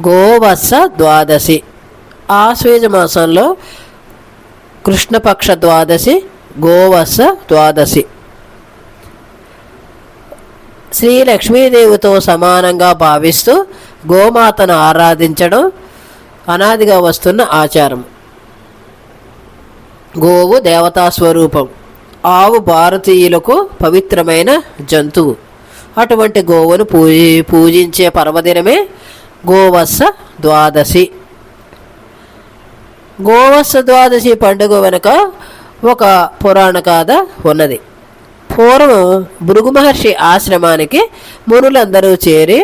గోవత్స ద్వాదశి. ఆశ్వేజ మాసంలో కృష్ణపక్ష ద్వాదశి గోవత్స ద్వాదశి. శ్రీ లక్ష్మీదేవితో సమానంగా భావిస్తూ గోమాతను ఆరాధించడం అనాదిగా వస్తున్న ఆచారం. గోవు దేవతా స్వరూపం. ఆవు భారతీయులకు పవిత్రమైన జంతువు. అటువంటి గోవును పూజించే పర్వదినమే గోవత్స ద్వాదశి. గోవత్స ద్వాదశి పండుగ వెనుక ఒక పురాణ గాథ ఉన్నది. పూర్వం భృగు మహర్షి ఆశ్రమానికి మునులందరూ చేరి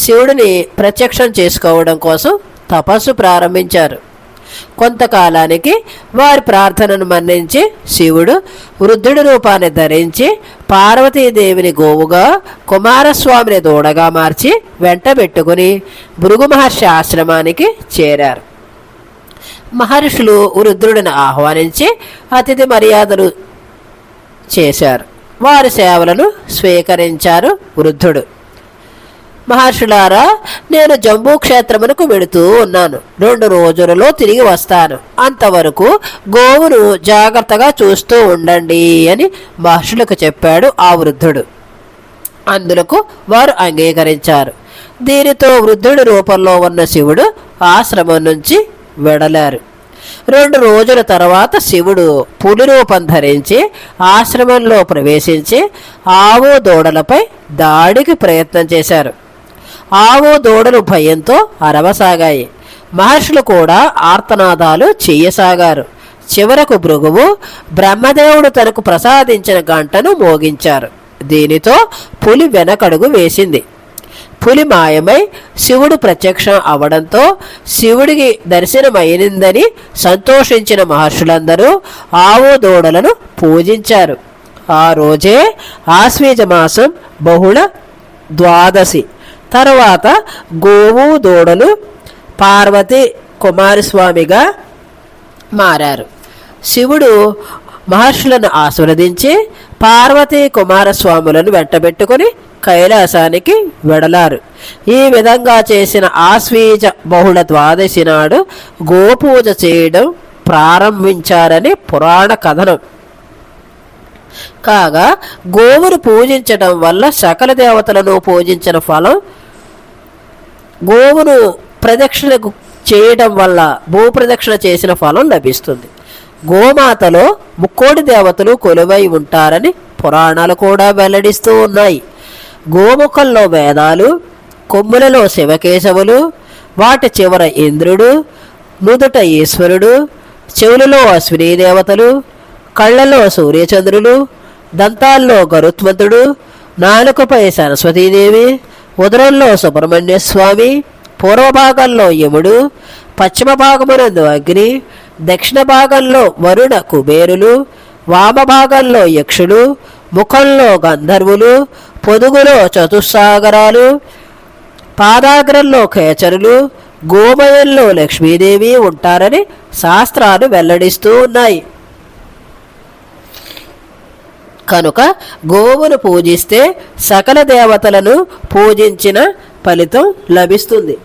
శివుడిని ప్రత్యక్షం చేసుకోవడం కోసం తపస్సు ప్రారంభించారు. కొంతకాలానికి వారి ప్రార్థనను మన్నించి శివుడు వృద్ధుడి రూపాన్ని ధరించి పార్వతీదేవిని గోవుగా, కుమారస్వామిని దూడగా మార్చి వెంటబెట్టుకుని భృగు మహర్షి ఆశ్రమానికి చేరారు. మహర్షులు వృద్ధుడిని ఆహ్వానించి అతిథి మర్యాదలు చేశారు. వారి సేవలను స్వీకరించారు వృద్ధుడు. మహర్షులారా, నేను జంబూ క్షేత్రమునకు వెళుతూ ఉన్నాను. 2 రోజులలో తిరిగి వస్తాను. అంతవరకు గోవును జాగ్రత్తగా చూస్తూ ఉండండి అని మహర్షులకు చెప్పాడు ఆ వృద్ధుడు. అందులకు వారు అంగీకరించారు. దీనితో వృద్ధుడి రూపంలో ఉన్న శివుడు ఆశ్రమం నుంచి వెడలారు. 2 రోజుల తర్వాత శివుడు పులి రూపం ధరించి ఆశ్రమంలో ప్రవేశించి ఆవు దూడలపై దాడికి ప్రయత్నం చేశారు. ఆవు దూడలు భయంతో అరవసాగాయి. మహర్షులు కూడా ఆర్తనాదాలు చెయ్యసాగారు. చివరకు భృగువు బ్రహ్మదేవుడు తనకు ప్రసాదించిన గంటను మోగించారు. దీనితో పులి వెనకడుగు వేసింది. పులి మాయమై శివుడు ప్రత్యక్షం అవడంతో శివుడికి దర్శనమైందని సంతోషించిన మహర్షులందరూ ఆవు దూడలను పూజించారు. ఆ రోజే ఆశ్వేజ మాసం బహుళ ద్వాదశి. తరువాత గోవు దూడలు పార్వతి కుమారస్వామిగా మారారు. శివుడు మహర్షులను ఆశీర్వదించి పార్వతీ కుమారస్వాములను వెంటబెట్టుకుని కైలాసానికి వెడలారు. ఈ విధంగా చేసిన ఆశ్వీజ బహుళ ద్వాదశి నాడు గోపూజ చేయడం ప్రారంభించారని పురాణ కథనం. కాగా గోవును పూజించడం వల్ల సకల దేవతలను పూజించిన ఫలం, గోవును ప్రదక్షిణ చేయడం వల్ల భూప్రదక్షిణ చేసిన ఫలం లభిస్తుంది. గోమాతలో ముక్కోటి దేవతలు కొలువై ఉంటారని పురాణాలు కూడా వెల్లడిస్తూ ఉన్నాయి. గోముఖంలో వేదాలు, కొమ్ములలో శివకేశవులు, వాటి చివర ఇంద్రుడు, నుదుట ఈశ్వరుడు, చెవులలో అశ్వినీ దేవతలు, కళ్ళలో సూర్యచంద్రులు, దంతాల్లో గరుత్మంతుడు, నాలుకపై సరస్వతీదేవి, ఉదరంలో సుబ్రహ్మణ్య స్వామి, పూర్వభాగంలో యముడు, పశ్చిమ భాగమునందు అగ్ని, దక్షిణ భాగంలో వరుణ కుబేరులు, వామభాగంలో యక్షులు, ముఖంలో గంధర్వులు, పొదుగులో చతుస్సాగరాలు, పాదాగ్రంలో ఖేచరులు, గోమయంలో లక్ష్మీదేవి ఉంటారని శాస్త్రాలు వెల్లడిస్తూ ఉన్నాయి. కనుక గోవును పూజిస్తే సకల దేవతలను పూజించిన ఫలితం లభిస్తుంది.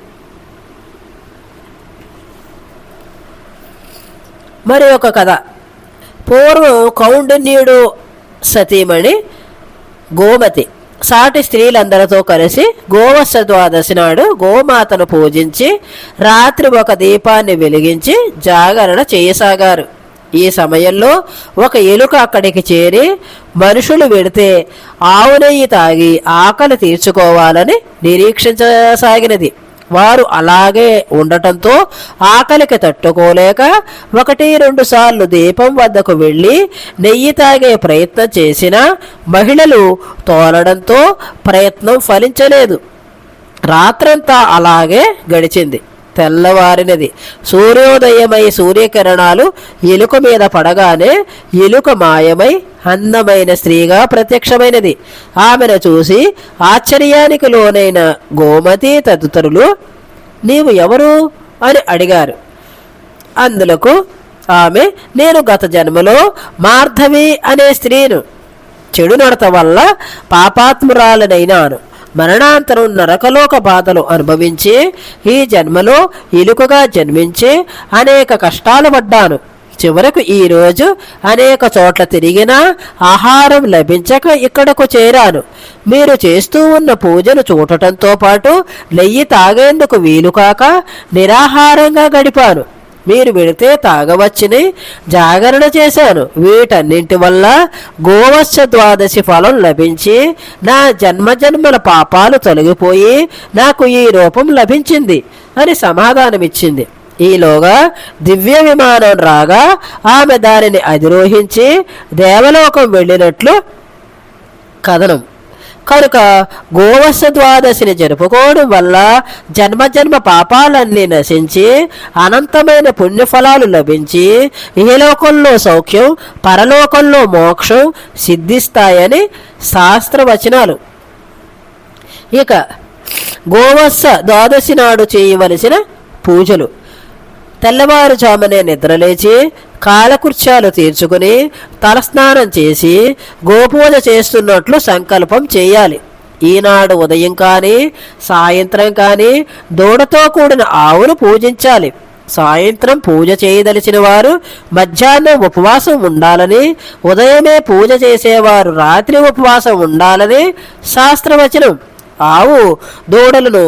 మరి ఒక కథ. పూర్వం కౌండిన్యుడు సతీమణి గోమతి సాటి స్త్రీలందరితో కలిసి గోవత్స ద్వాదశి నాడు గోమాతను పూజించి రాత్రి ఒక దీపాన్ని వెలిగించి జాగరణ చేయసాగారు. ఈ సమయంలో ఒక ఎలుక అక్కడికి చేరి మనుషులు వెడితే ఆవు నెయ్యి తాగి ఆకలి తీర్చుకోవాలని నిరీక్షించసాగినది. వారు అలాగే ఉండటంతో ఆకలికి తట్టుకోలేక 1-2 సార్లు దీపం వద్దకు వెళ్ళి నెయ్యి తాగే ప్రయత్నం చేసినా మహిళలు తోలడంతో ప్రయత్నం ఫలించలేదు. రాత్రంతా అలాగే గడిచింది. తెల్లవారినది. సూర్యోదయమై సూర్యకిరణాలు ఎలుక మీద పడగానే ఎలుక మాయమై అందమైన స్త్రీగా ప్రత్యక్షమైనది. ఆమెను చూసి ఆశ్చర్యానికి లోనైన గోమతి తదితరులు నీవు ఎవరు అని అడిగారు. అందులకు ఆమె నేను గత జన్మలో మార్ధవి అనే స్త్రీను. చెడు నడత వల్ల పాపాత్మురాలనైనాను. మరణాంతరం నరకలోక బాధలు అనుభవించి ఈ జన్మలో ఎలుకగా జన్మించి అనేక కష్టాలు పడ్డాను. చివరకు ఈరోజు అనేక చోట్ల తిరిగినా ఆహారం లభించక ఇక్కడకు చేరాను. మీరు చేస్తూ ఉన్న పూజను చూడటంతో పాటు నెయ్యి తాగేందుకు వీలు కాక నిరాహారంగా గడిపాను. మీరు వెళితే తాగవచ్చని జాగరణ చేశాను. వీటన్నింటి వల్ల గోవత్స ద్వాదశి ఫలం లభించి నా జన్మజన్మల పాపాలు తొలగిపోయి నాకు ఈ రూపం లభించింది అని సమాధానమిచ్చింది. ఈలోగా దివ్య విమానం రాగా ఆమె దానిని అధిరోహించి దేవలోకం వెళ్ళినట్లు కథనం. కనుక గోవత్స ద్వాదశిని జరుపుకోవడం వల్ల జన్మజన్మ పాపాలన్నీ నశించి అనంతమైన పుణ్యఫలాలు లభించి ఇహలోకంలో సౌఖ్యం పరలోకంలో మోక్షం సిద్ధిస్తాయని శాస్త్రవచనాలు. ఇక గోవత్స ద్వాదశి నాడు చేయవలసిన పూజలు. తెల్లవారుజామునే నిద్రలేచి కాలకృత్యాలు తీర్చుకుని తలస్నానం చేసి గోపూజ చేస్తున్నట్లు సంకల్పం చేయాలి. ఈనాడు ఉదయం కానీ సాయంత్రం కానీ దూడతో కూడిన ఆవును పూజించాలి. సాయంత్రం పూజ చేయదలిచిన వారు మధ్యాహ్నం ఉపవాసం ఉండాలని, ఉదయమే పూజ చేసేవారు రాత్రి ఉపవాసం ఉండాలని శాస్త్రవచనం. ఆవు దూడలను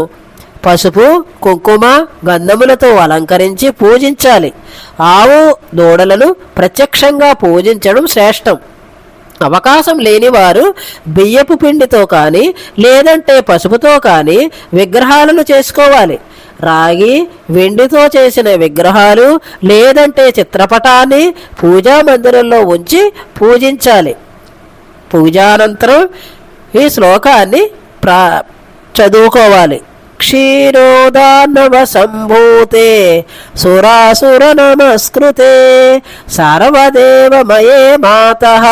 పసుపు కుంకుమ గంధములతో అలంకరించి పూజించాలి. ఆవు దూడలను ప్రత్యక్షంగా పూజించడం శ్రేష్టం. అవకాశం లేని వారు బియ్యపు పిండితో కానీ లేదంటే పసుపుతో కానీ విగ్రహాలను చేసుకోవాలి. రాగి వెండితో చేసిన విగ్రహాలు లేదంటే చిత్రపటాన్ని పూజా మందిరంలో ఉంచి పూజించాలి. పూజానంతరం ఈ శ్లోకాన్ని చదువుకోవాలి. క్షీరోదానవ సంభూతే సురాసుర నమస్కృతే సర్వదేవమయే మాతః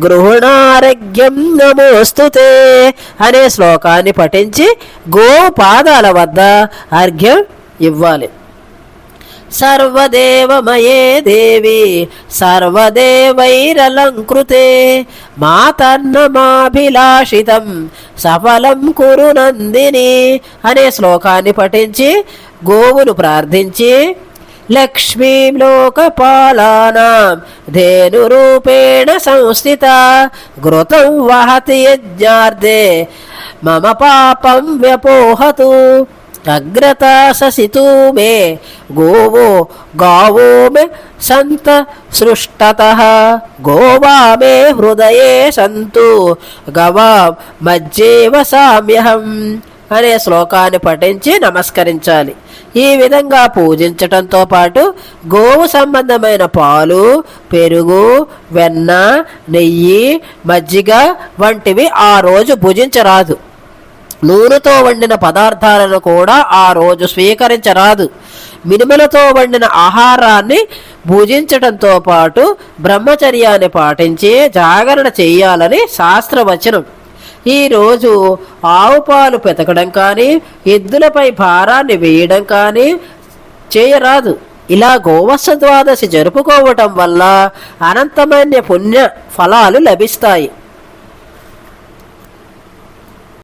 గృహణారోగ్యం నమోస్తుతే అనే శ్లోకాన్ని పఠించి గోపాదాల వద్ద అర్ఘ్యం ఇవ్వాలి. సర్వదేవమయే దేవి సర్వదేవైరలంకృతే మాతన్నమాభిలాషితం సఫలం కురు నందిని అనే శ్లోకాన్ని పఠించి గోవును ప్రార్థించి లక్ష్మీం లోకపాలానాం ధేనురూపేణ సంస్థిత ఘృతం వహతి యజ్ఞార్థే మమ పాపం వ్యపోహతు అగ్రతా ససితూ మే గోవో గావో మే సంత సృష్టతః గోవా మే హృదయే సంతు గవాం మజ్జేవ సామ్యహం అనే శ్లోకాన్ని పఠించి నమస్కరించాలి. ఈ విధంగా పూజించటంతో పాటు గోవు సంబంధమైన పాలు పెరుగు వెన్న నెయ్యి మజ్జిగ వంటివి ఆ రోజు భుజించరాదు. నూనెతో వండిన పదార్థాలను కూడా ఆ రోజు స్వీకరించరాదు. మినుములతో వండిన ఆహారాన్ని భుజించటంతో పాటు బ్రహ్మచర్యాన్ని పాటించి జాగరణ చేయాలని శాస్త్రవచనం. ఈరోజు ఆవు పాలు పెతకడం కానీ ఎద్దులపై భారాన్ని వేయడం కానీ చేయరాదు. ఇలా గోవత్స ద్వాదశి జరుపుకోవటం వల్ల అనంతమైన పుణ్య ఫలాలు లభిస్తాయి.